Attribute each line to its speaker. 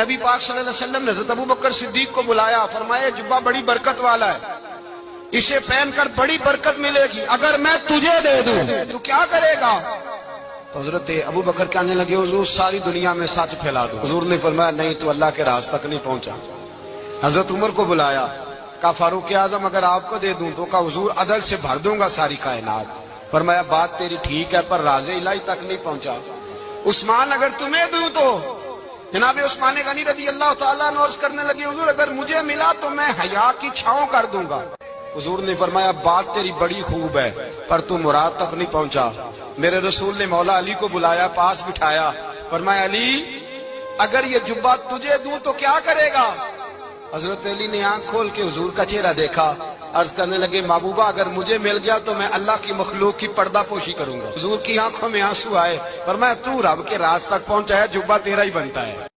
Speaker 1: नबी पाक सल्लल्लाहु अलैहि वसल्लम ने हज़रत अबू बकर सिद्दीक को बुलाया, फरमाया जुब्बा बड़ी बरकत वाला है, इसे पहनकर बड़ी बरकत मिलेगी, अगर मैं तुझे दे दूं तो क्या करेगा? तो हजरत अबू बकर कहने लगे, हुजूर सारी दुनिया में सच फैला दूं। हुजूर ने फरमाया नहीं, तो अल्लाह के राज तक नहीं पहुंचा। हजरत उमर को बुलाया, कहा फारूक आजम अगर आपको दे दूं तो? कहा हुजूर अदल से भर दूंगा सारी कायनात। फरमाया बात तेरी ठीक है, पर राज़े इलाही तक नहीं पहुंचा। उस्मान अगर तुम्हें दूं तो? जनाब उस्मान गनी रज़ी अल्लाह तआला अन्हु अर्ज़ करने लगे, हुजूर अगर मुझे मिला तो मैं हया की छांव कर दूंगा। हुजूर ने फरमाया बात तेरी बड़ी खूब है, पर तू मुराद तक नहीं पहुंचा। मेरे रसूल ने मौला अली को बुलाया, पास बिठाया, फरमाया अली अगर ये जुब्बा तुझे दूं तो क्या करेगा? हजरत अली ने आंख खोल के हुजूर का चेहरा देखा, अर्ज करने लगे महबूबा अगर मुझे मिल गया तो मैं अल्लाह की मखलूक की पर्दा पोशी करूंगा। हुजूर की आंखों में आंसू आए, फरमाया तू रब के राज तक पहुंचा है, जुब्बा तेरा ही बनता है।